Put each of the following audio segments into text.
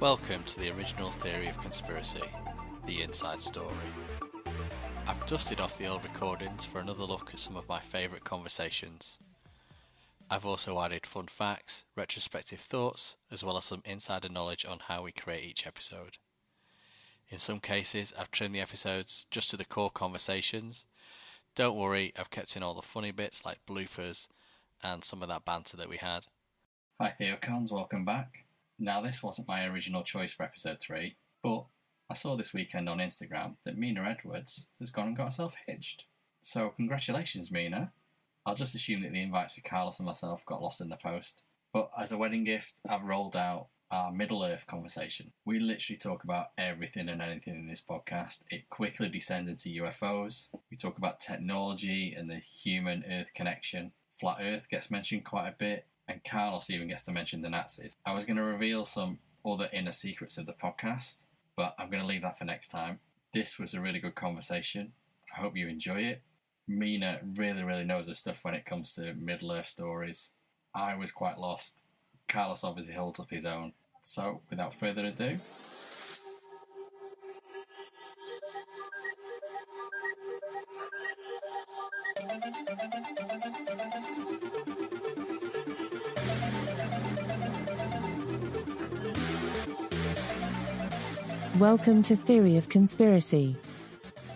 Welcome to the original theory of conspiracy, the inside story. I've dusted off the old recordings for another look at some of my favourite conversations. I've also added fun facts, retrospective thoughts, as well as some insider knowledge on how we create each episode. In some cases, I've trimmed the episodes just to the core conversations. Don't worry, I've kept in all the funny bits like bloopers and some of that banter that we had. Hi TheoCons, welcome back. Now this wasn't my original choice for episode 3, but I saw this weekend on Instagram that Mina Edwards has gone and got herself hitched. So congratulations, Mina. I'll just assume that the invites for Carlos and myself got lost in the post. But as a wedding gift, I've rolled out our Middle-earth conversation. We literally talk about everything and anything in this podcast. It quickly descends into UFOs. We talk about technology and the human-Earth connection. Flat Earth gets mentioned quite a bit. And Carlos even gets to mention the Nazis. I was going to reveal some other inner secrets of the podcast, but I'm going to leave that for next time. This was a really good conversation. I hope you enjoy it. Mina really knows her stuff when it comes to Middle-earth stories. I was quite lost. Carlos obviously holds up his own. So, without further ado... Welcome to Theory of Conspiracy.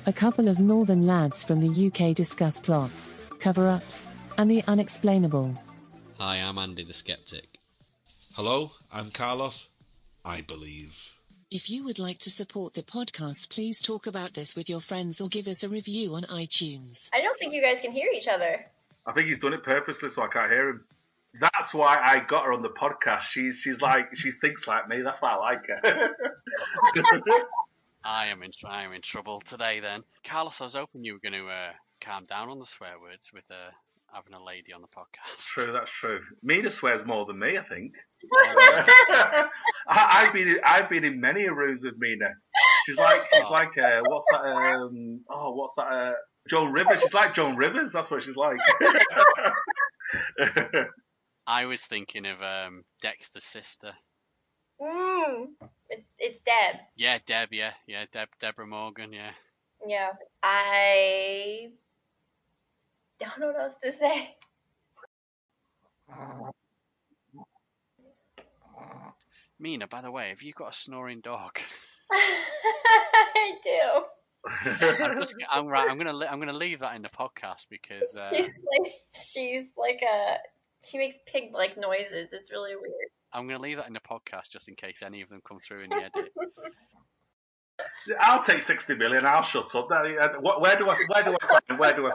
A couple of northern lads from the UK discuss plots, cover-ups, and the unexplainable. Hi, I'm Andy the Skeptic. Hello, I'm Carlos. I believe. If you would like to support the podcast, please talk about this with your friends or give us a review on iTunes. I don't think you guys can hear each other. I think he's done it purposely so I can't hear him. That's why I got her on the podcast. She's like, she thinks like me. That's why I like her. I am in trouble today then. Carlos, I was hoping you were going to calm down on the swear words with having a lady on the podcast. True, that's true. Mina swears more than me, I think. I've been in many rooms with Mina. She's like what's that? Joan Rivers. She's like Joan Rivers. That's what she's like. I was thinking of Dexter's sister. It's Deb. Yeah, Deb. Yeah, Deborah Morgan. Yeah. Yeah. I don't know what else to say. Mina, by the way, have you got a snoring dog? I do. I'm gonna leave that in the podcast because she makes pig-like noises. It's really weird. I'm gonna leave that in the podcast just in case any of them come through in the edit. I'll take 60 million. I'll shut up. Where do I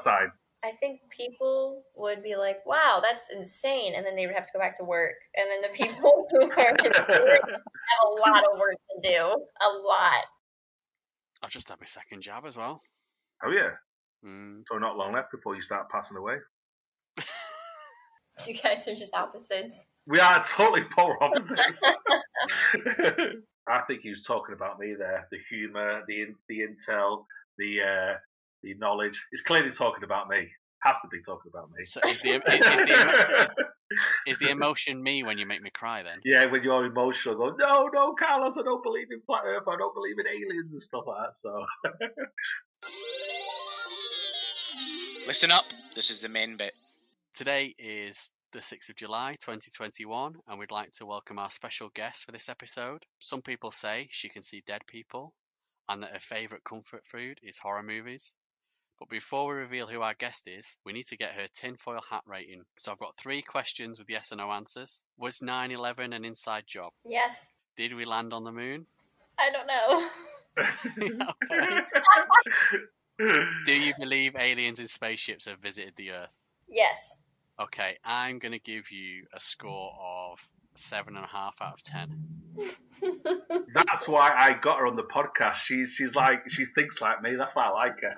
sign? I think people would be like, "Wow, that's insane," and then they would have to go back to work. And then the people who are considering have a lot of work to do. A lot. I've just had my second jab as well. Oh yeah. So not long left before you start passing away. You guys are just opposites. We are totally polar opposites. I think he was talking about me there. The humour, the intel, the knowledge. He's clearly talking about me. Has to be talking about me. So is the emotion me when you make me cry then? Yeah, when you're emotional, go, no, Carlos, I don't believe in flat Earth. I don't believe in aliens and stuff like that. So. Listen up. This is the main bit. Today is the 6th of July 2021 and we'd like to welcome our special guest for this episode. Some people say she can see dead people and that her favourite comfort food is horror movies. But before we reveal who our guest is, we need to get her tinfoil hat rating. So I've got 3 questions with yes or no answers. Was 9/11 an inside job? Yes. Did we land on the moon? I don't know. Okay. Do you believe aliens in spaceships have visited the Earth? Yes. Okay, I'm going to give you a score of 7.5 out of 10. That's why I got her on the podcast. She's like, she thinks like me. That's why I like her.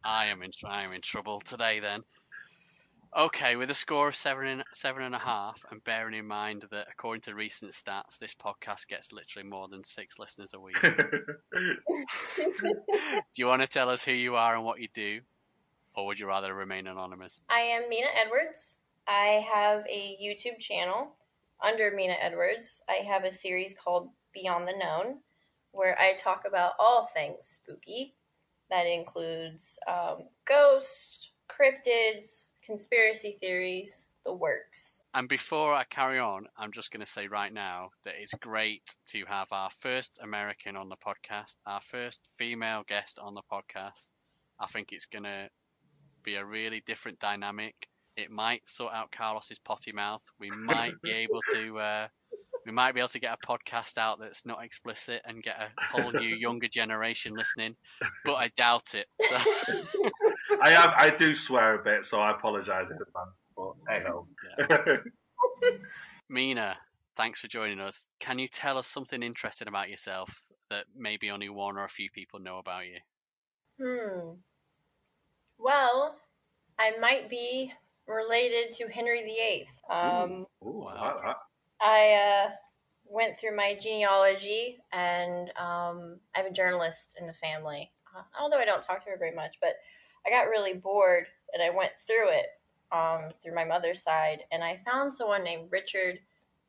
I am in trouble today then. Okay, with a score of 7.5, and bearing in mind that according to recent stats, this podcast gets literally more than 6 listeners a week. Do you want to tell us who you are and what you do, or would you rather remain anonymous? I am Mina Edwards. I have a YouTube channel under Mina Edwards. I have a series called Beyond the Known, where I talk about all things spooky. That includes ghosts, cryptids, conspiracy theories, the works. And before I carry on, I'm just going to say right now that it's great to have our first American on the podcast, our first female guest on the podcast. I think it's going to be a really different dynamic. It might sort out Carlos's potty mouth. We might be able to get a podcast out that's not explicit and get a whole new younger generation listening, but I doubt it. So. I do swear a bit, so I apologise in advance. But hey ho. Yeah. Mina, thanks for joining us. Can you tell us something interesting about yourself that maybe only one or a few people know about you? Well, I might be related to Henry VIII. Wow. I went through my genealogy, and I have a journalist in the family. Although I don't talk to her very much, but I got really bored, and I went through it through my mother's side, and I found someone named Richard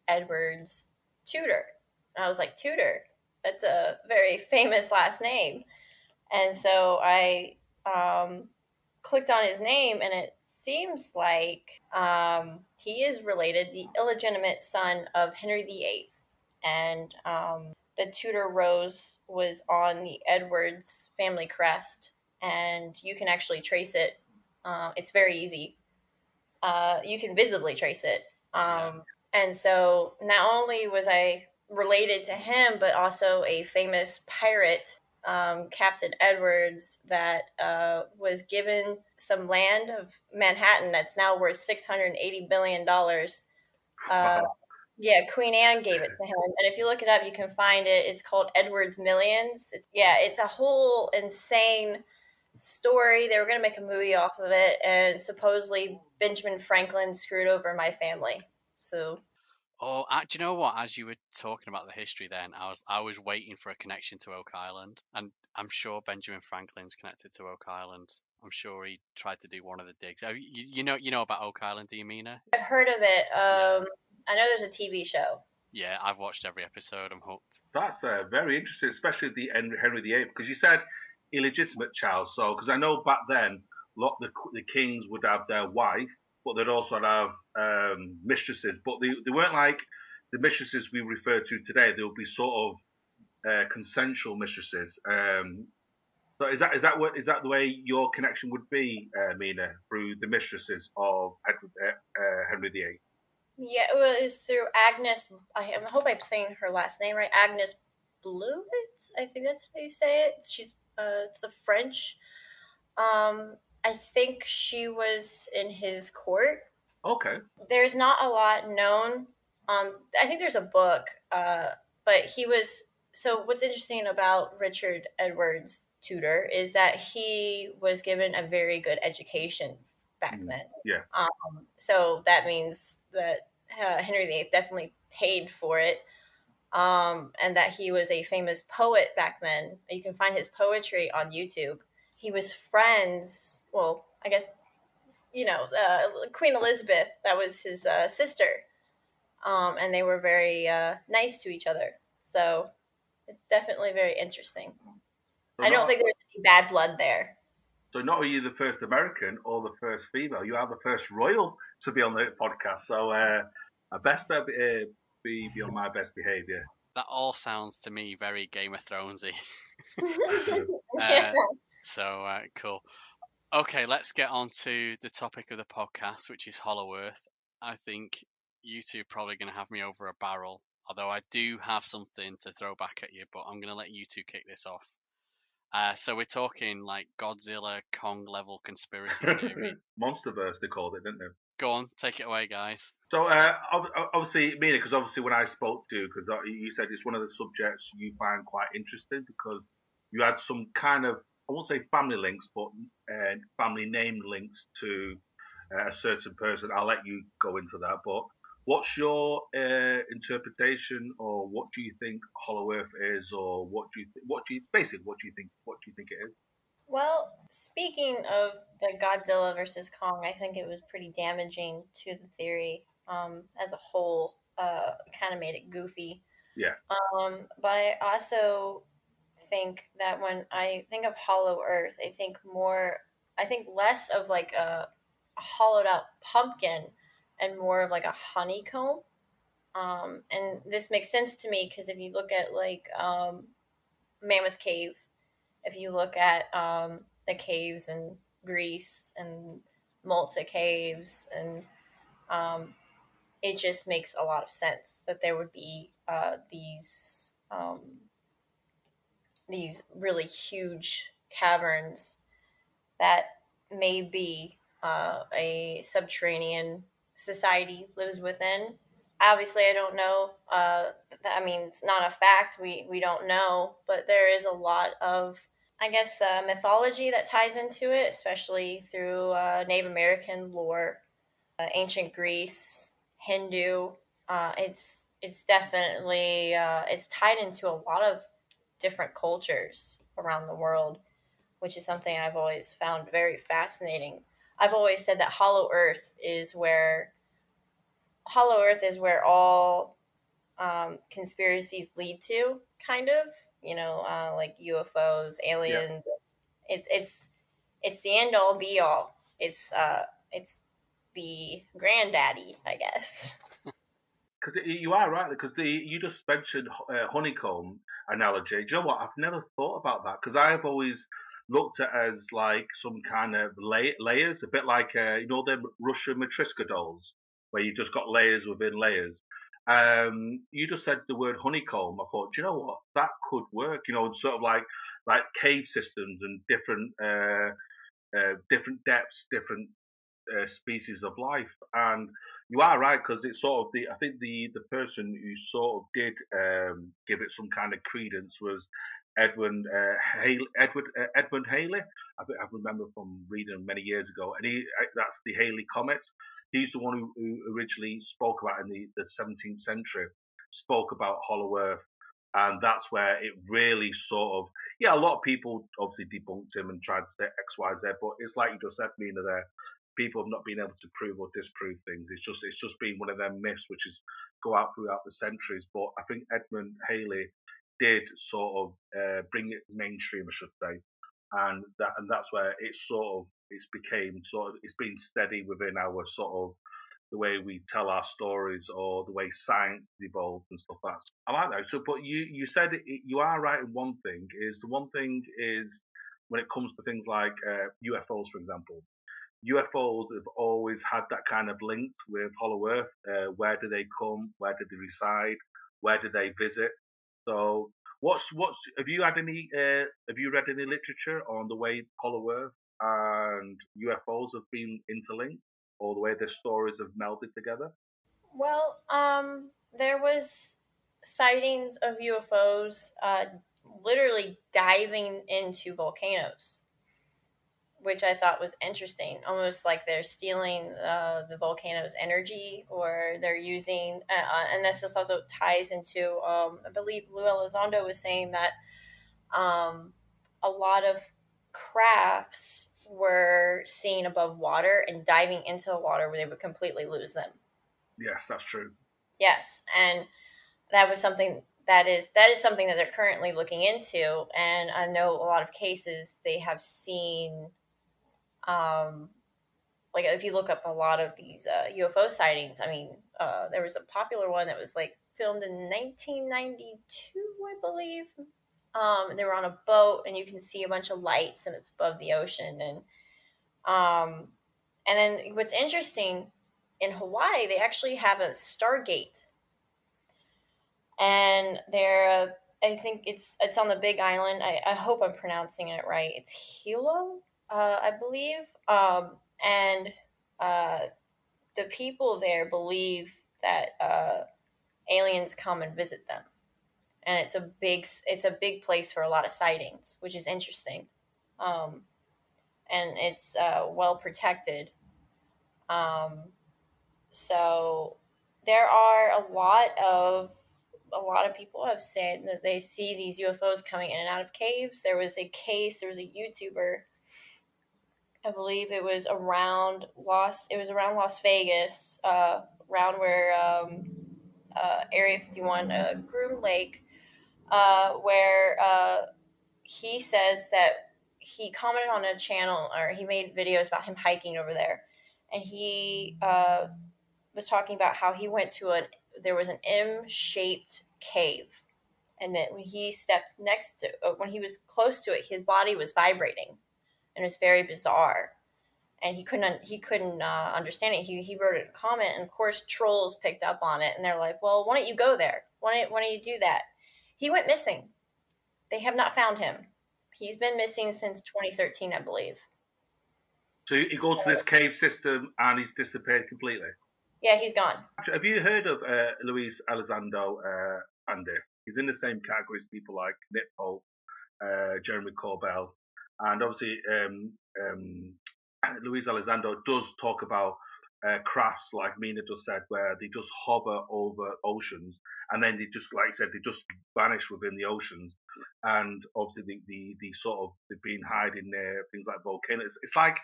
Edwards Tudor. And I was like, Tudor? That's a very famous last name. And so I clicked on his name, and it seems like he is related, the illegitimate son of Henry VIII. And the Tudor rose was on the Edwards family crest, and you can actually trace it. It's very easy. You can visibly trace it. And so not only was I related to him, but also a famous pirate, Captain Edwards, that was given some land of Manhattan that's now worth $680 billion. Yeah, Queen Anne gave it to him. And if you look it up, you can find it. It's called Edwards Millions. It's a whole insane story. They were going to make a movie off of it, and supposedly Benjamin Franklin screwed over my family. So, do you know what? As you were talking about the history, then I was waiting for a connection to Oak Island, and I'm sure Benjamin Franklin's connected to Oak Island. I'm sure he tried to do one of the digs. You know about Oak Island, do you, Mina? I've heard of it. I know there's a TV show. Yeah, I've watched every episode. I'm hooked. That's very interesting, especially the Henry VIII, because you said illegitimate child. So, because I know back then, the kings would have their wife, but they'd also have mistresses. But they weren't like the mistresses we refer to today. They would be sort of consensual mistresses. So is that the way your connection would be, Mina, through the mistresses of Henry VIII? Yeah, it was through Agnes. I hope I'm saying her last name right. Agnes Blewett. I think that's how you say it. She's it's the French. I think she was in his court. Okay. There's not a lot known. I think there's a book, but he was. So what's interesting about Richard Edwards Tudor is that he was given a very good education back then. Yeah. So that means that Henry VIII definitely paid for it, and that he was a famous poet back then. You can find his poetry on YouTube. He was friends. Well, I guess Queen Elizabeth. That was his sister, and they were very nice to each other. So it's definitely very interesting. I don't think there's any bad blood there. So not are you the first American or the first female, you are the first royal to be on the podcast. So I best be on my best behaviour. That all sounds to me very Game of Thronesy. So cool. Okay, let's get on to the topic of the podcast, which is Hollow Earth. I think you two are probably going to have me over a barrel, although I do have something to throw back at you, but I'm going to let you two kick this off. So we're talking like Godzilla, Kong level conspiracy theories. Monsterverse, they called it, didn't they? Go on, take it away, guys. So obviously, Mina, because obviously when I spoke to you, because you said it's one of the subjects you find quite interesting because you had some kind of, I won't say family links, but family name links to a certain person. I'll let you go into that. But what's your interpretation, or what do you think Hollow Earth is, or what do you basically what do you think it is? Well, speaking of the Godzilla versus Kong, I think it was pretty damaging to the theory as a whole. Kind of made it goofy. Yeah, But I also think that when I think of Hollow Earth, I think less of like a hollowed out pumpkin and more of like a honeycomb. And this makes sense to me because if you look at like Mammoth Cave, if you look at the caves in Greece and Malta caves, and um, it just makes a lot of sense that there would be these really huge caverns that maybe a subterranean society lives within. Obviously, I don't know. I mean, it's not a fact. We don't know, but there is a lot of, I guess, mythology that ties into it, especially through Native American lore, ancient Greece, Hindu. It's definitely it's tied into a lot of different cultures around the world, which is something I've always found very fascinating. I've always said that Hollow Earth is where all conspiracies lead to, kind of. You know, like UFOs, yeah. aliens. It's it's it's the end all be all. It's the granddaddy, I guess. Because you are right, because you just mentioned honeycomb analogy. Do you know what? I've never thought about that because I've always looked at it as like some kind of layers, a bit like them Russian Matryoshka dolls, where you just got layers within layers. You just said the word honeycomb. I thought, do you know what? That could work. Sort of like cave systems and different depths, different species of life. And you are right because it's sort of I think the person who sort of did give it some kind of credence was Edmund Haley. I remember from reading many years ago, and that's the Haley comet. He's the one who originally spoke about in the 17th century, spoke about Hollow Earth, and that's where it really sort of, yeah, a lot of people obviously debunked him and tried to say X, Y, Z, but it's like you just said, Mina, there, people have not been able to prove or disprove things. It's just been one of them myths which is go out throughout the centuries. But I think Edmund Haley did sort of bring it mainstream, I should say, and that's where it's been steady within our sort of the way we tell our stories or the way science has evolved and stuff like that. I like that. So, but you said you are right in one thing. Is the one thing is when it comes to things like UFOs, for example. UFOs have always had that kind of link with Hollow Earth. Where do they come? Where do they reside? Where do they visit? So, what's have you read any literature on the way Hollow Earth and UFOs have been interlinked, or the way their stories have melded together? Well, there was sightings of UFOs literally diving into volcanoes, which I thought was interesting. Almost like they're stealing the volcano's energy, or they're using, and this also ties into, I believe Lou Elizondo was saying that a lot of crafts were seen above water and diving into the water where they would completely lose them. Yes, that's true. Yes, and that was something that is something that they're currently looking into, and I know a lot of cases they have seen. Um, like if you look up a lot of these UFO sightings, I mean, there was a popular one that was like filmed in 1992, I believe. And they were on a boat, and you can see a bunch of lights, and it's above the ocean, um, and then what's interesting in Hawaii, they actually have a Stargate, and they're I think it's on the Big Island. I hope I'm pronouncing it right. It's Hilo, I believe, and uh, the people there believe that aliens come and visit them, and it's a big place for a lot of sightings, which is interesting, and it's well protected. So there are a lot of people have said that they see these UFOs coming in and out of caves. There was a YouTuber, I believe it was around Las Vegas, around where Area 51, Groom Lake, where he says that he commented on a channel, or he made videos about him hiking over there, and he was talking about how he went to there was an M-shaped cave, and that when he stepped when he was close to it, his body was vibrating, and it was very bizarre, and he couldn't understand it. He wrote a comment, and of course trolls picked up on it, and they're like, "Well, why don't you go there? Why don't you do that?" He went missing. They have not found him. He's been missing since 2013, I believe. So he goes to this cave system and he's disappeared completely. Yeah, he's gone. Have you heard of Luis Elizondo, Andy? He's in the same category as people like Nick Pope, Jeremy Corbell, and obviously Luis Elizondo does talk about crafts like Mina just said, where they just hover over oceans and then they just, like I said, they just vanish within the oceans. And obviously the sort of they've been hiding there, things like volcanoes. It's like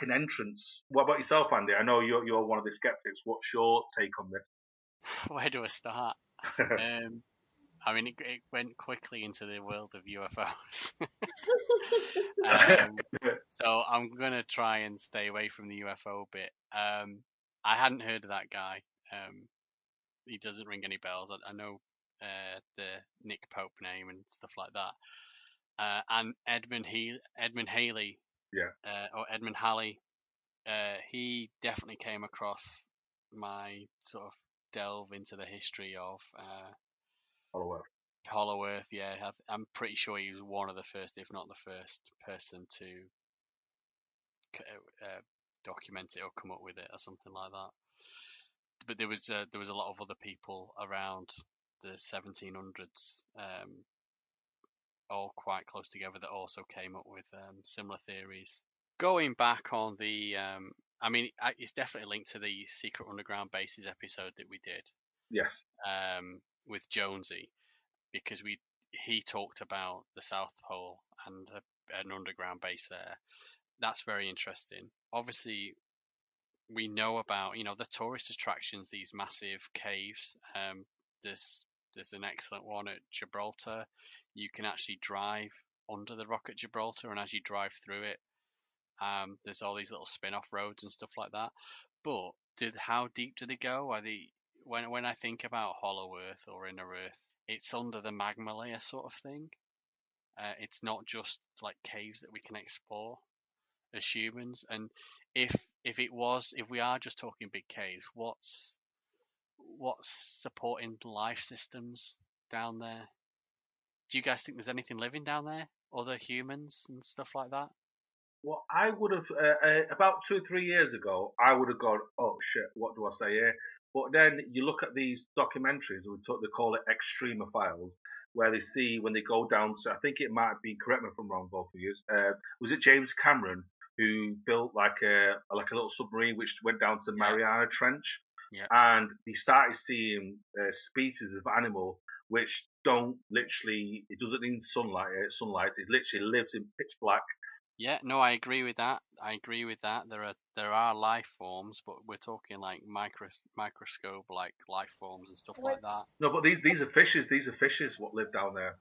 an entrance. What about yourself, Andy? I know you're one of the skeptics. What's your take on this? Where do I start? I mean, it went quickly into the world of UFOs. So I'm going to try and stay away from the UFO bit. I hadn't heard of that guy. He doesn't ring any bells. I know the Nick Pope name and stuff like that. And Edmund Haley, or Edmund Halley, he definitely came across my sort of delve into the history of Hollow Earth. Yeah, I'm pretty sure he was one of the first, if not the first person to document it or come up with it or something like that. But there was a lot of other people around the 1700s, all quite close together, that also came up with similar theories. Going back on the, I mean, it's definitely linked to the Secret Underground Bases episode that we did. Yes. With Jonesy, because he talked about the South Pole and an underground base there. That's very interesting. Obviously, we know about the tourist attractions, these massive caves. There's an excellent one at Gibraltar. You can actually drive under the rock at Gibraltar, and as you drive through it, there's all these little spin-off roads and stuff like that. But how deep do they go? Are they when I think about Hollow Earth or Inner Earth, it's under the magma layer sort of thing. It's not just like caves that we can explore as humans. And if we are just talking big caves, what's supporting life systems down there? Do you guys think there's anything living down there, other humans and stuff like that? Well, I would have about 2 or 3 years ago. I would have gone, oh shit, what do I say here? But then you look at these documentaries. They call it Extremophiles, where they see when they go down to. I think it might be. Correct me if I'm wrong, both of you. Was it James Cameron who built like a little submarine which went down to Mariana Trench? Yeah. And they started seeing species of animal which don't literally. It doesn't need sunlight. It literally lives in pitch black. Yeah, no, I agree with that. There are life forms, but we're talking like microscope like life forms and stuff like that. No, but these are fishes. These are fishes what live down there.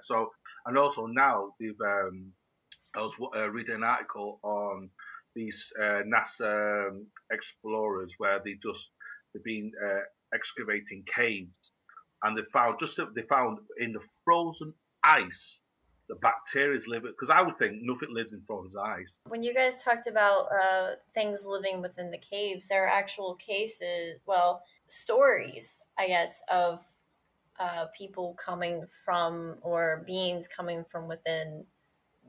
So, and also now they've. I was reading an article on these NASA explorers where they've been excavating caves, and they found in the frozen ice the bacteria live, because I would think nothing lives in frozen ice. When you guys talked about things living within the caves, there are actual cases, stories, I guess, of people coming from, or beings coming from within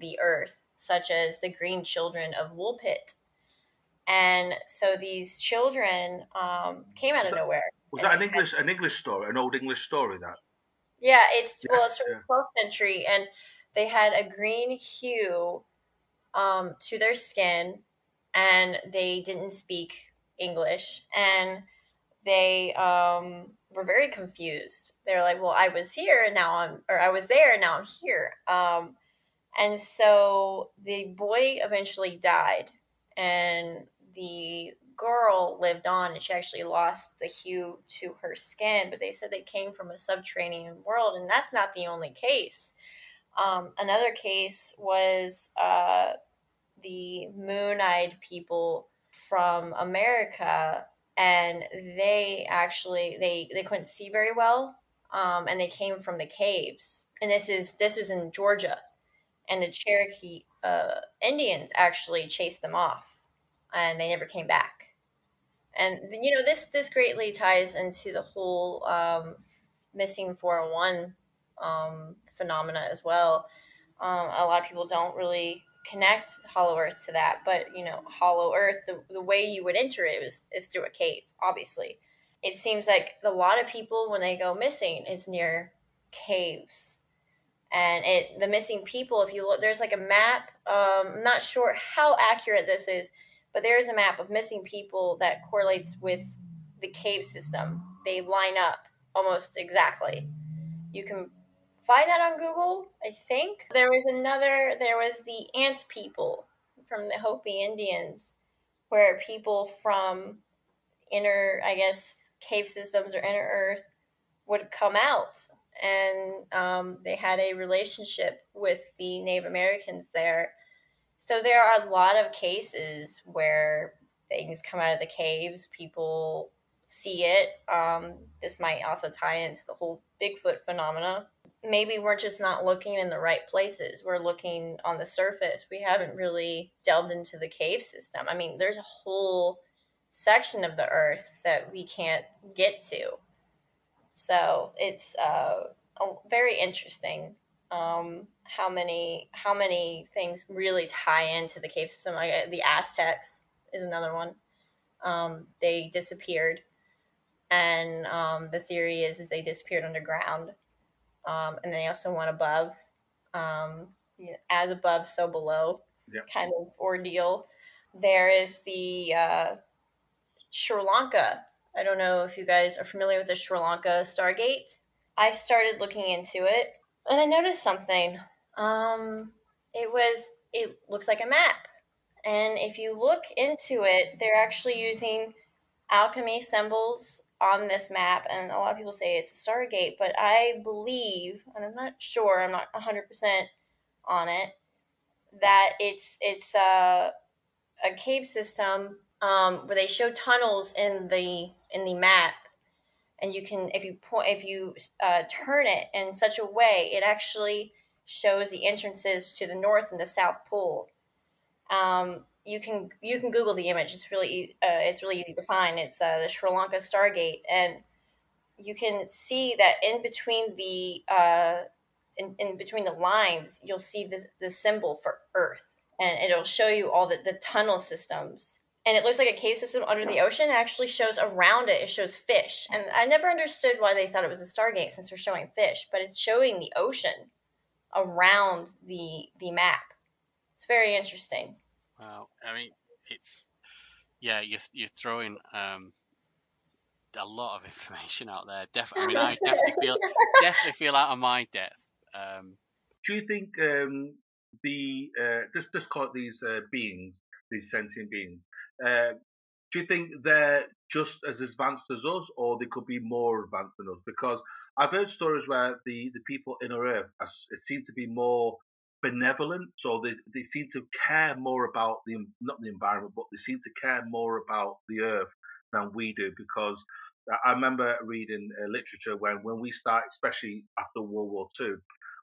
the earth, such as the Green Children of Woolpit. And so these children came out of nowhere. Was that an English story, an old English story? That yeah, it's from the 12th century, and they had a green hue to their skin, and they didn't speak English, and they were very confused. They're like, "Well, I was here, and now or I was there, and now I'm here." And so the boy eventually died, and the girl lived on, and she actually lost the hue to her skin. But they said they came from a subterranean world, and that's not the only case. Another case was the moon-eyed people from America, and they actually they couldn't see very well, and they came from the caves. And this was in Georgia, and the Cherokee Indians actually chased them off, and they never came back. And this greatly ties into the whole missing 401 phenomena as well. A lot of people don't really connect Hollow Earth to that, but Hollow Earth, the way you would enter it is through a cave. Obviously, it seems like a lot of people, when they go missing, it's near caves. And the missing people, if you look, there's like a map. I'm not sure how accurate this is, but there is a map of missing people that correlates with the cave system. They line up almost exactly. You can find that on Google, I think. There was the ant people from the Hopi Indians, where people from inner, I guess, cave systems or inner Earth would come out, and they had a relationship with the Native Americans there. So there are a lot of cases where things come out of the caves, people see it. This might also tie into the whole Bigfoot phenomena. Maybe we're just not looking in the right places. We're looking on the surface. We haven't really delved into the cave system. I mean, there's a whole section of the earth that we can't get to. So it's very interesting how many things really tie into the cave system. Like the Aztecs is another one. They disappeared, and the theory is they disappeared underground, and they also went above. As above, so below, kind of ordeal. There is the Sri Lanka. I don't know if you guys are familiar with the Sri Lanka Stargate. I started looking into it, and I noticed something. It looks like a map, and if you look into it, they're actually using alchemy symbols on this map, and a lot of people say it's a Stargate, but I believe, and I'm not sure, I'm not 100% on it, that it's a cave system where they show tunnels in the map, and you can if you turn it in such a way, it actually shows the entrances to the North and the South Pole. You can Google the image. It's really easy to find. It's the Sri Lanka Stargate, and you can see that in between in between the lines, you'll see the symbol for Earth, and it'll show you all the tunnel systems. And it looks like a cave system under the ocean. It actually shows around it. It shows fish, and I never understood why they thought it was a Stargate since they're showing fish, but it's showing the ocean around the map. It's very interesting. Wow. I mean, it's you're throwing a lot of information out there. I mean, I definitely feel out of my depth. Do you think just call it these beings, these sentient beings? Do you think they're just as advanced as us, or they could be more advanced than us? Because I've heard stories where the people in our Earth seem to be more benevolent, so they seem to care more about not the environment, but they seem to care more about the Earth than we do. Because I remember reading literature when we start, especially after World War II,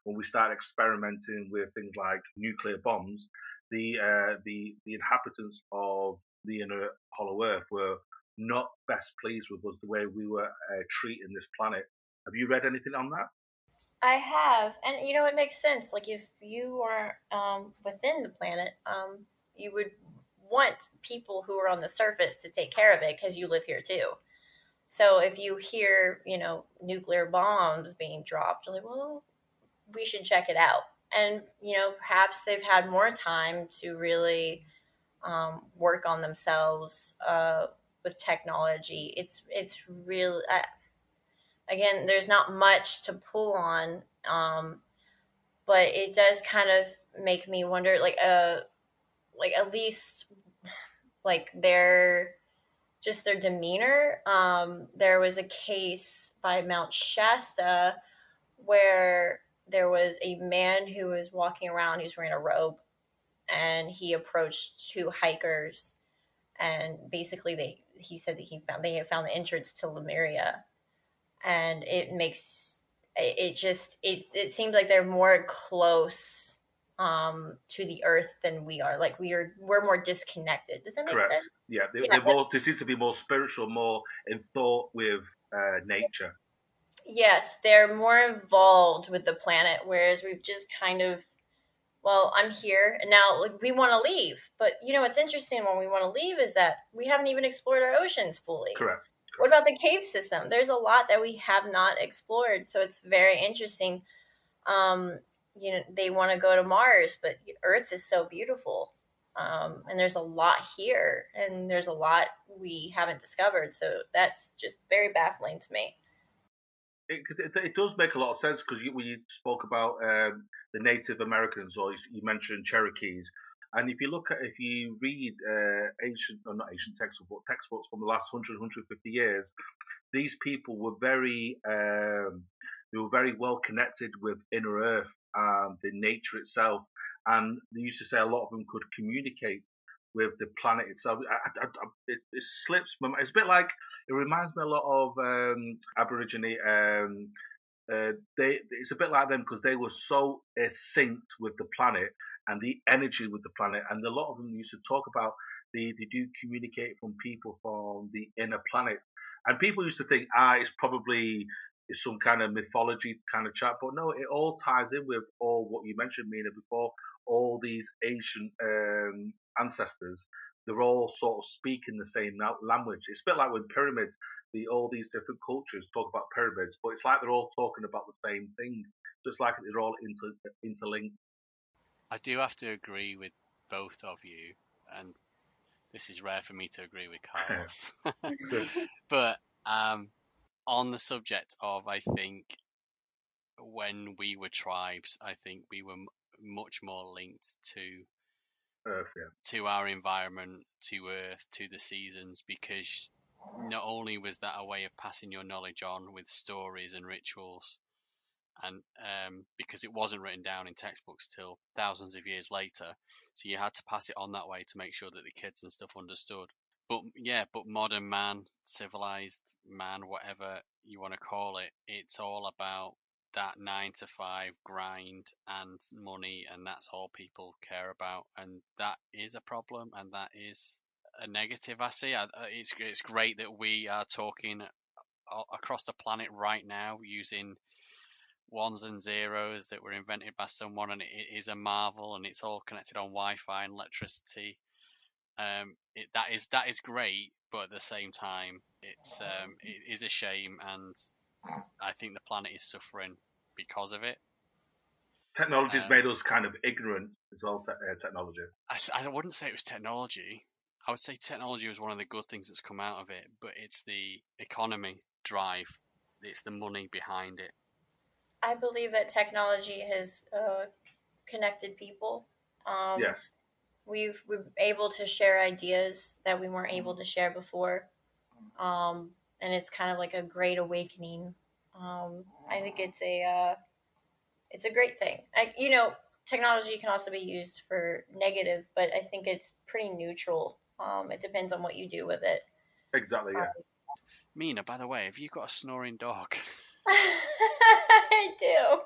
when we started experimenting with things like nuclear bombs, the inhabitants of the inner hollow earth were not best pleased with us the way we were treating this planet. Have you read anything on that? I have, and it makes sense. Like if you are within the planet, you would want people who are on the surface to take care of it because you live here too. So if you hear, nuclear bombs being dropped, you're like, well, we should check it out. And perhaps they've had more time to really work on themselves with technology. It's real. Again, there's not much to pull on, but it does kind of make me wonder, like at least like their demeanor. There was a case by Mount Shasta where there was a man who was walking around. He was wearing a robe, and he approached two hikers, and basically he said that they had found the entrance to Lemuria, and it seems like they're more close to the earth than we are. Like we're more disconnected. Does that make Correct. sense? Yeah, Yeah. they seem to be more spiritual, more in thought with nature. Yes, they're more involved with the planet, whereas we've just kind of, well, I'm here and now, like, we want to leave. But what's interesting when we want to leave is that we haven't even explored our oceans fully. Correct. What about the cave system? There's a lot that we have not explored, so it's very interesting. They want to go to Mars, but Earth is so beautiful. And there's a lot here, and there's a lot we haven't discovered. So that's just very baffling to me. It does make a lot of sense because when you spoke about the Native Americans, or you mentioned Cherokees, and if you read ancient, or not ancient textbooks, but textbooks from the last 100, 150 years, these people were they were very well connected with inner earth and the nature itself, and they used to say a lot of them could communicate with the planet itself. It slips my mind. It's a bit like, it reminds me a lot of Aborigine. It's a bit like them because they were so synced with the planet and the energy with the planet, and a lot of them used to talk about they do communicate from people from the inner planet, and people used to think it's probably it's some kind of mythology kind of chat, but no, it all ties in with all what you mentioned, Mina, before. All these ancient ancestors, they're all sort of speaking the same language. It's a bit like with pyramids. All these different cultures talk about pyramids, but it's like they're all talking about the same thing, just like they're all interlinked. I do have to agree with both of you, and this is rare for me to agree with Carlos. But on the subject of, I think, when we were tribes, I think we were much more linked to Earth, yeah. to our environment, to Earth, to the seasons, because not only was that a way of passing your knowledge on with stories and rituals, and because it wasn't written down in textbooks till thousands of years later, so you had to pass it on that way to make sure that the kids and stuff understood. But modern man, civilized man, whatever you want to call it, it's all about that 9 to 5 grind and money, and that's all people care about, and that is a problem, and that is a negative. I see. It's great that we are talking across the planet right now using ones and zeros that were invented by someone, and it is a marvel, and it's all connected on Wi-Fi and electricity. That is great, but at the same time, it is a shame, and I think the planet is suffering because of it. Technology's made us kind of ignorant as well. Technology. I wouldn't say it was technology. I would say technology was one of the good things that's come out of it, but it's the economy drive. It's the money behind it. I believe that technology has connected people. Yes. We're able to share ideas that we weren't able to share before, and it's kind of like a great awakening. I think it's a great thing. Technology can also be used for negative, but I think it's pretty neutral. It depends on what you do with it. Exactly. Yeah. Mina, by the way, have you got a snoring dog? I do.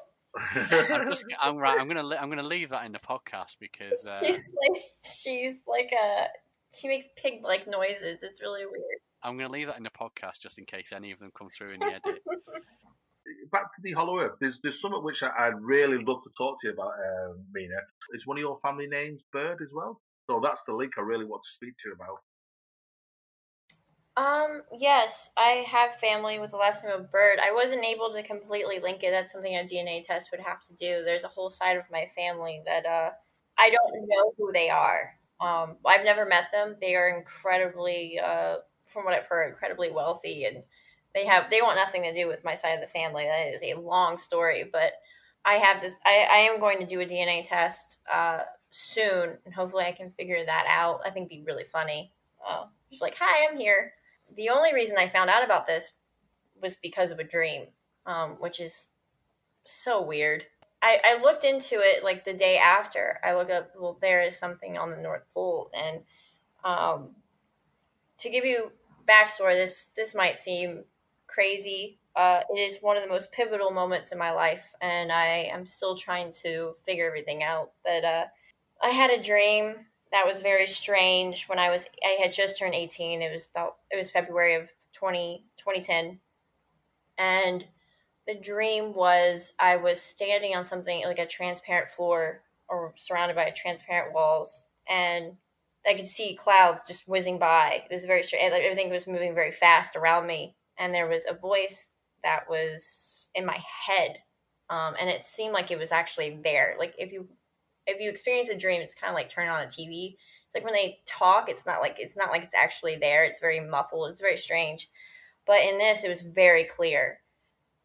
I'm gonna leave that in the podcast because She makes pig like noises. It's really weird. I'm gonna leave that in the podcast just in case any of them come through in the edit. Back to the Hollow Earth. There's something which I'd really love to talk to you about, Mina. Is one of your family names Bird as well? So that's the link I really want to speak to you about. Yes, I have family with the last name of Bird. I wasn't able to completely link it. That's something a DNA test would have to do. There's a whole side of my family that I don't know who they are. I've never met them. They are incredibly, from what I've heard, incredibly wealthy, and they want nothing to do with my side of the family. That is a long story, but I have this. I am going to do a DNA test soon, and hopefully I can figure that out. I think it'd be really funny. Just like, hi, I'm here. The only reason I found out about this was because of a dream, which is so weird. I looked into it like the day after. I look up, well, there is something on the North Pole, and um, to give you backstory, this might seem crazy. It is one of the most pivotal moments in my life, and I am still trying to figure everything out. But I had a dream that was very strange when I had just turned 18. It was February of 2010, and the dream was I was standing on something like a transparent floor or surrounded by transparent walls, and I could see clouds just whizzing by. It was very strange. Like, everything was moving very fast around me, and there was a voice that was in my head, and it seemed like it was actually there. Like if you experience a dream, it's kind of like turning on a TV. It's like when they talk, it's not like it's actually there. It's very muffled. It's very strange. But in this, it was very clear,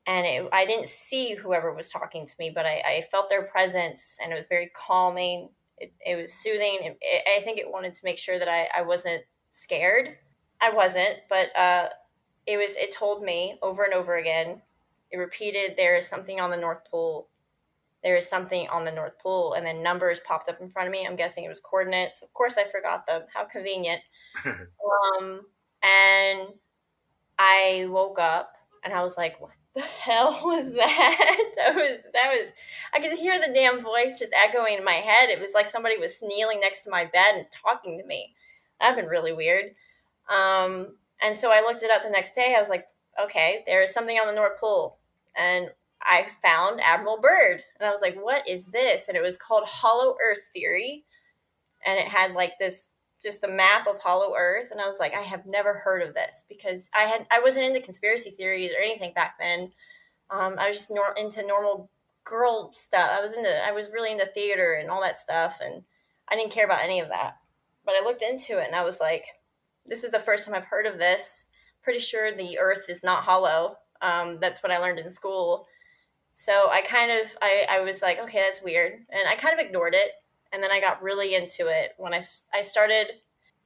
and I didn't see whoever was talking to me, but I felt their presence, and it was very calming. It was soothing. I think it wanted to make sure that I wasn't scared. I wasn't, but it told me over and over again. It repeated, there is something on the North Pole. There is something on the North Pole, and then numbers popped up in front of me. I'm guessing it was coordinates. Of course, I forgot them. How convenient. And I woke up and I was like, what the hell was that? That was I could hear the damn voice just echoing in my head. It was like somebody was kneeling next to my bed and talking to me. That'd been really weird. And so I looked it up the next day. I was like, okay, there is something on the North Pole. And I found Admiral Byrd. And I was like, what is this? And it was called Hollow Earth Theory. And it had like this just a map of Hollow Earth, and I was like, I have never heard of this because I wasn't into conspiracy theories or anything back then. I was just into normal girl stuff. I was really into theater and all that stuff, and I didn't care about any of that. But I looked into it, and I was like, this is the first time I've heard of this. Pretty sure the Earth is not hollow. That's what I learned in school. So I was like, okay, that's weird, and I kind of ignored it. And then I got really into it when I started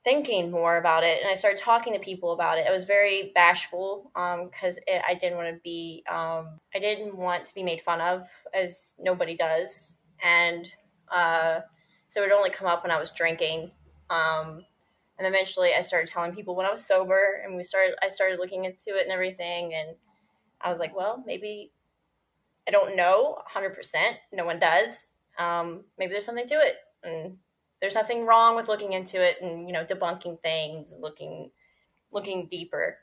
thinking more about it, and I started talking to people about it. I was very bashful because I didn't want to be made fun of, as nobody does, and so it would only come up when I was drinking. And eventually, I started telling people when I was sober, and I started looking into it and everything, and I was like, well, maybe I don't know 100%. No one does. Maybe there's something to it, and there's nothing wrong with looking into it and debunking things, and looking deeper.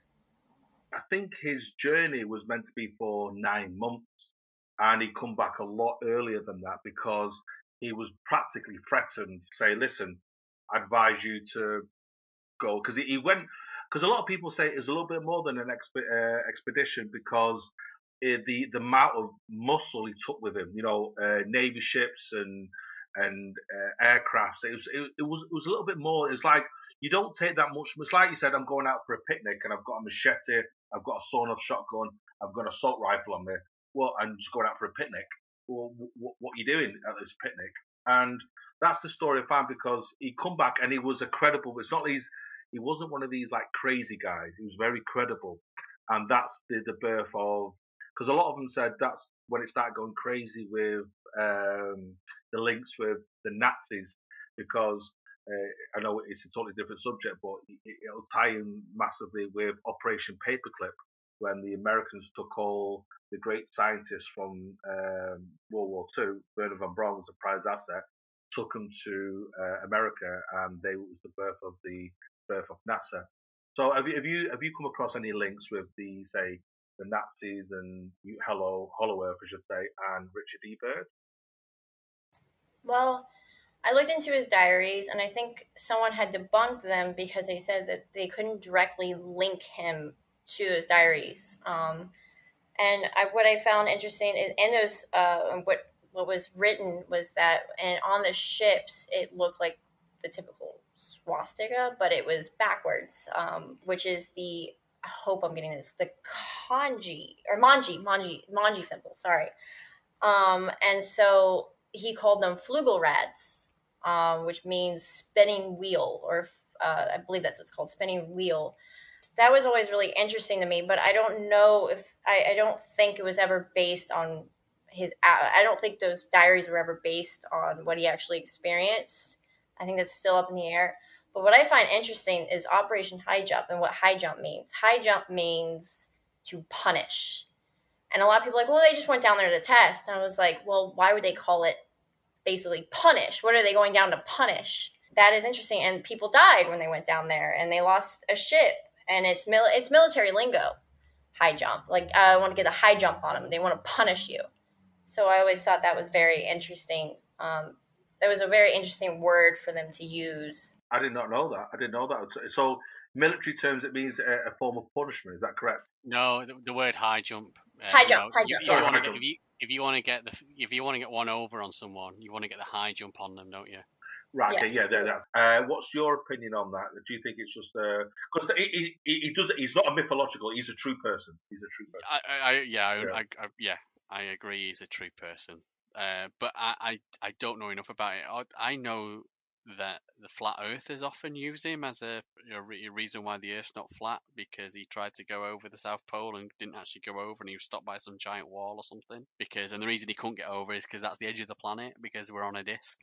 I think his journey was meant to be for 9 months, and he come back a lot earlier than that because he was practically threatened to say, "Listen, I advise you to go," because he went. Because a lot of people say it was a little bit more than an expedition because the amount of muscle he took with him, navy ships and aircrafts. It was a little bit more. It's like you don't take that much. It's like you said, I'm going out for a picnic and I've got a machete, I've got a sawn-off shotgun, I've got an assault rifle on me. Well, I'm just going out for a picnic. Well, what are you doing at this picnic? And that's the story I found because he come back and he was a credible. It's not these. He wasn't one of these like crazy guys. He was very credible, and that's the birth of. Because a lot of them said that's when it started going crazy with the links with the Nazis, because I know it's a totally different subject, but it'll tie in massively with Operation Paperclip when the Americans took all the great scientists from World War II. Wernher von Braun was a prized asset, took them to America, and they was the birth of NASA. So have you come across any links with the Nazis and Hollow Earth, I should say, and Richard E. Byrd? Well, I looked into his diaries, and I think someone had debunked them because they said that they couldn't directly link him to those diaries. And what I found interesting in those, what was written was that, and on the ships, it looked like the typical swastika, but it was backwards, which is I hope I'm getting this, the kanji or manji symbol. Sorry. And so he called them flugelrads, which means spinning wheel, or I believe that's what it's called, spinning wheel. That was always really interesting to me, but I don't know if I don't think it was ever based on I don't think those diaries were ever based on what he actually experienced. I think that's still up in the air. But what I find interesting is Operation High Jump and what high jump means. High jump means to punish. And a lot of people are like, well, they just went down there to test. And I was like, well, why would they call it basically punish? What are they going down to punish? That is interesting. And people died when they went down there, and they lost a ship. And it's military lingo, high jump. Like, I want to get a high jump on them. They want to punish you. So I always thought that was very interesting. That was a very interesting word for them to use. I did not know that. I didn't know that. So, military terms, it means a form of punishment. Is that correct? No, the word high jump. High jump. If you want to get one over on someone, you want to get the high jump on them, don't you? Right. Yes. Okay. Yeah. What's your opinion on that? Do you think it's just because he does? He's not a mythological. He's a true person. He's a true person. I agree. He's a true person. But I don't know enough about it. I know that the flat earthers often use him as a reason why the Earth's not flat, because he tried to go over the South Pole and didn't actually go over, and he was stopped by some giant wall or something. And the reason he couldn't get over is because that's the edge of the planet, because we're on a disc.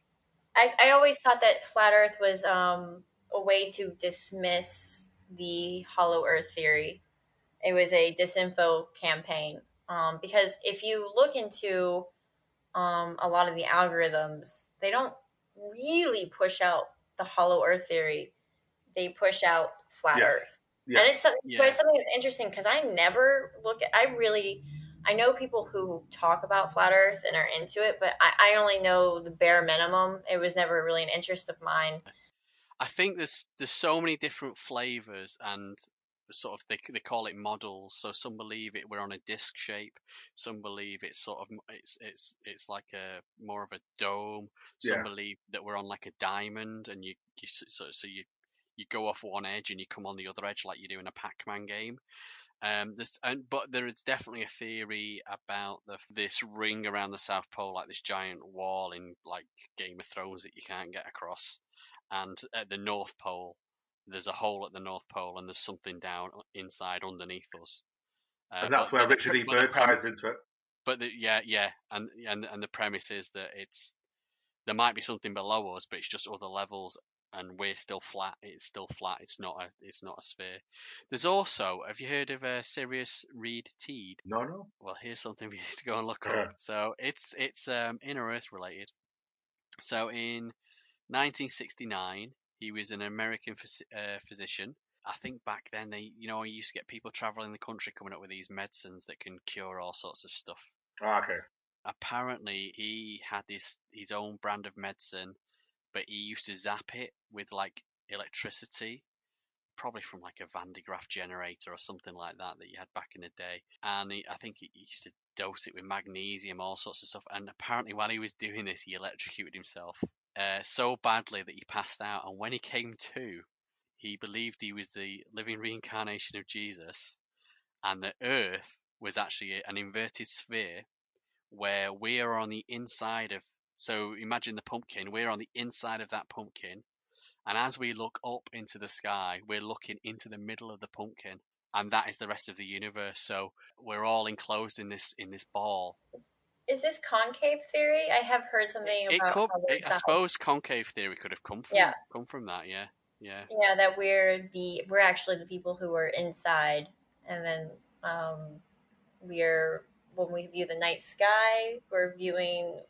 I always thought that flat Earth was a way to dismiss the hollow Earth theory. It was a disinfo campaign, because if you look into a lot of the algorithms, they don't really push out the hollow Earth theory. They push out flat Earth. Yes. And it's something that's interesting, because I never I know people who talk about flat Earth and are into it, but I only know the bare minimum. It was never really an interest of mine. I think there's so many different flavors, and sort of they call it models. So some believe we're on a disc shape. Some believe it's sort of it's like a more of a dome. Some believe that we're on like a diamond, and you go off one edge and you come on the other edge like you do in a Pac-Man game. But there is definitely a theory about this ring around the South Pole, like this giant wall in like Game of Thrones that you can't get across. And at the North Pole, there's a hole at the North Pole, and there's something down inside underneath us. And that's where Richard E. Byrd ties into it. But and the premise is that there might be something below us, but it's just other levels, and we're still flat. It's still flat. It's not a sphere. There's also, have you heard of Sirius Reed Teed? No. Well, here's something we need to go and look up. So it's inner Earth related. So in 1969, he was an American physician. I think back then you used to get people traveling the country coming up with these medicines that can cure all sorts of stuff. Okay. Apparently, he had his own brand of medicine, but he used to zap it with like electricity, probably from like a Van de Graaff generator or something like that you had back in the day. And I think he used to dose it with magnesium, all sorts of stuff. And apparently, while he was doing this, he electrocuted himself so badly that he passed out. And when he came to, he believed he was the living reincarnation of Jesus, and the Earth was actually an inverted sphere where we are on the inside of. So imagine the pumpkin. We're on the inside of that pumpkin, and as we look up into the sky, we're looking into the middle of the pumpkin, and that is the rest of the universe. So we're all enclosed in this ball. Is this concave theory? I have heard something about. I suppose concave theory could have come from that. Yeah. Yeah, that we're actually the people who are inside, and then when we view the night sky, we're viewing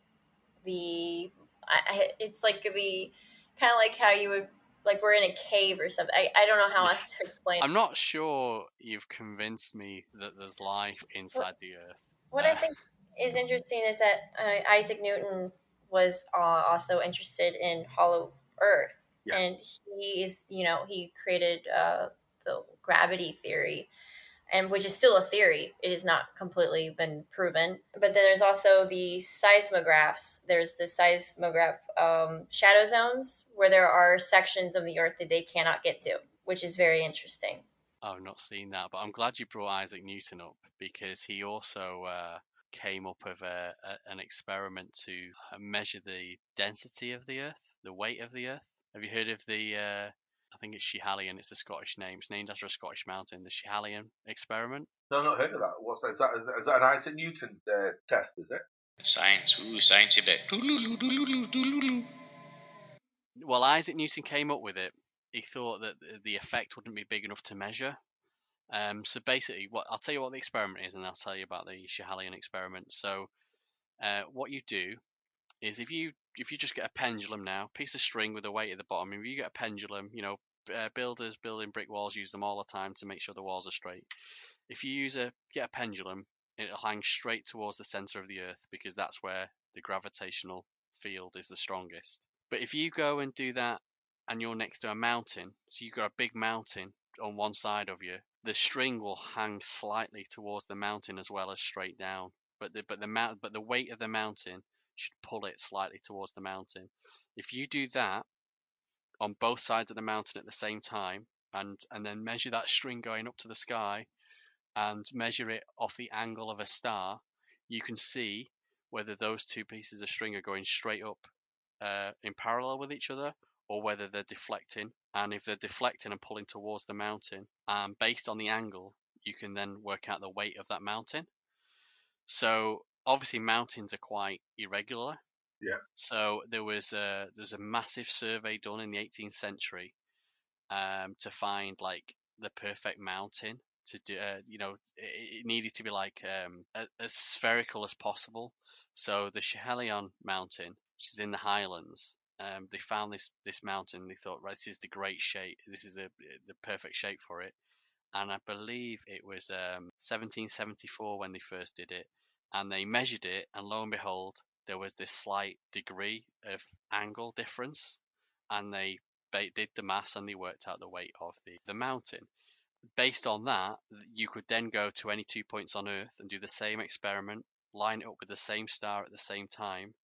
it's like the kind of like how you would, like, we're in a cave or something. I don't know how else to explain. I'm not sure you've convinced me that there's life inside the Earth. What I think is interesting is that Isaac Newton was also interested in hollow Earth, and he created the gravity theory. and which is still a theory. It has not completely been proven. But then there's also the seismographs. There's the seismograph shadow zones where there are sections of the Earth that they cannot get to, which is very interesting. I've not seen that, but I'm glad you brought Isaac Newton up because he also came up with an experiment to measure the density of the Earth, the weight of the Earth. Have you heard of the? I think it's Schiehallion. It's a Scottish name. It's named after a Scottish mountain. The Schiehallion experiment. No, I've not heard of that. What's that? Is that an Isaac Newton test, is it? Science. Ooh, science a bit. Well, Isaac Newton came up with it. He thought that the effect wouldn't be big enough to measure. So basically, I'll tell you what the experiment is, and I'll tell you about the Schiehallion experiment. So, what you do is if you just get a pendulum now, piece of string with a weight at the bottom. If you get a pendulum, builders building brick walls use them all the time to make sure the walls are straight. If you get a pendulum, it'll hang straight towards the center of the Earth because that's where the gravitational field is the strongest. But if you go and do that and you're next to a mountain, so you've got a big mountain on one side of you, the string will hang slightly towards the mountain as well as straight down. But the weight of the mountain should pull it slightly towards the mountain. If you do that on both sides of the mountain at the same time, and then measure that string going up to the sky, and measure it off the angle of a star, you can see whether those two pieces of string are going straight up in parallel with each other, or whether they're deflecting. And if they're deflecting and pulling towards the mountain, based on the angle, you can then work out the weight of that mountain. So obviously mountains are quite irregular. Yeah. So there's a massive survey done in the 18th century to find like the perfect mountain to do. It needed to be like as spherical as possible. So the Schiehallion mountain, which is in the Highlands, they found this mountain. They thought, right, this is the great shape. This is the perfect shape for it. And I believe it was 1774 when they first did it, and they measured it, and lo and behold, there was this slight degree of angle difference, and they did the maths and they worked out the weight of the mountain. Based on that, you could then go to any 2 points on Earth and do the same experiment, line it up with the same star at the same time,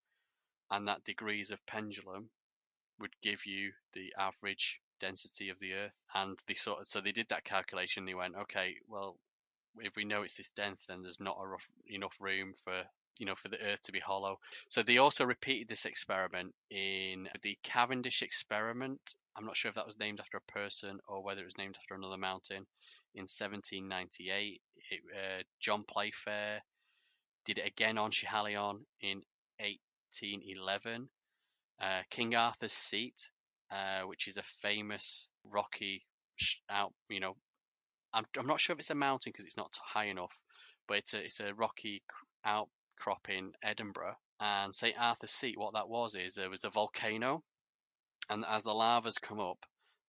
and that degrees of pendulum would give you the average density of the Earth. And they did that calculation. They went, okay, well, if we know it's this dense, then there's not enough room for the Earth to be hollow. So they also repeated this experiment in the Cavendish experiment. I'm not sure if that was named after a person or whether it was named after another mountain. In 1798, John Playfair did it again on Schiehallion in 1811. King Arthur's Seat, which is a famous rocky I'm not sure if it's a mountain because it's not high enough, but it's a rocky outcrop in Edinburgh. And St. Arthur's Seat, what that was is there was a volcano, and as the lava's come up,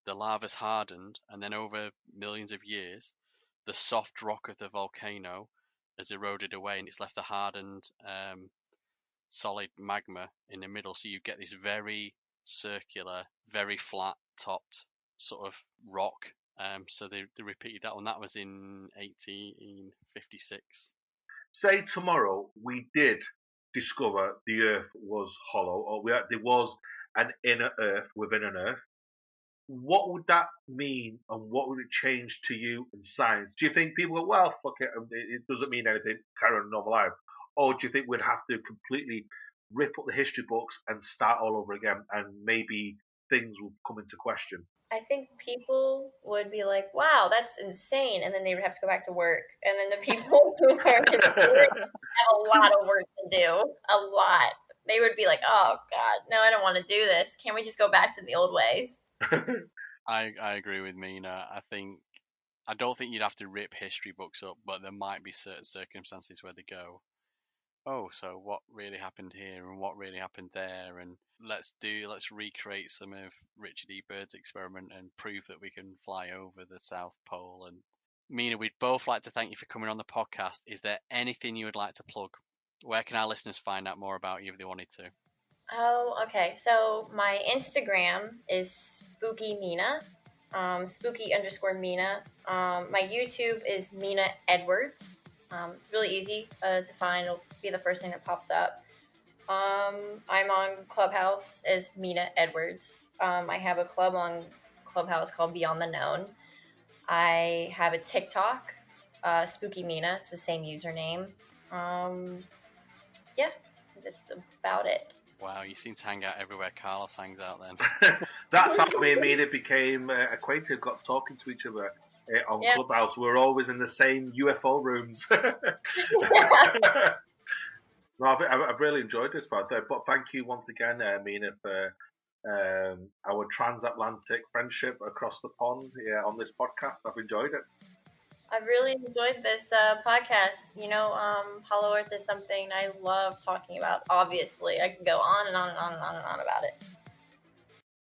the lava's hardened, and then over millions of years, the soft rock of the volcano has eroded away, and it's left the hardened solid magma in the middle. So you get this very circular, very flat topped sort of rock. So they repeated that one. That was in 1856. Say tomorrow we did discover the Earth was hollow, or there was an inner Earth within an Earth. What would that mean, and what would it change to you in science? Do you think people go, well, fuck it, it doesn't mean anything, carry on a normal life? Or do you think we'd have to completely rip up the history books and start all over again, and maybe things will come into question? I think people would be like, wow, that's insane. And then they would have to go back to work. And then the people who are considering have a lot of work to do. A lot. They would be like, oh, God, no, I don't want to do this. Can't we just go back to the old ways? I agree with Mina. I don't think you'd have to rip history books up, but there might be certain circumstances where they go, oh, so what really happened here and what really happened there, and let's recreate some of Richard E. Byrd's experiment and prove that we can fly over the South Pole. And Mina, we'd both like to thank you for coming on the podcast. Is there anything you would like to plug? Where can our listeners find out more about you if they wanted to? Oh, okay. So my Instagram is Spooky Mina. spooky_Mina. My YouTube is Mina Edwards. It's really easy to find. It'll be the first thing that pops up. I'm on Clubhouse as Mina Edwards. I have a club on Clubhouse called Beyond the Known. I have a TikTok, Spooky Mina. It's the same username. Yeah, that's about it. Wow, you seem to hang out everywhere Carlos hangs out then. That's how me and Mina became acquainted, got talking to each other on Clubhouse. We were always in the same UFO rooms. No, I've really enjoyed this, but thank you once again, Mina, for our transatlantic friendship across the pond on this podcast. I've enjoyed it. I've really enjoyed this podcast. Hollow Earth is something I love talking about. Obviously, I can go on and on and on and on and on about it.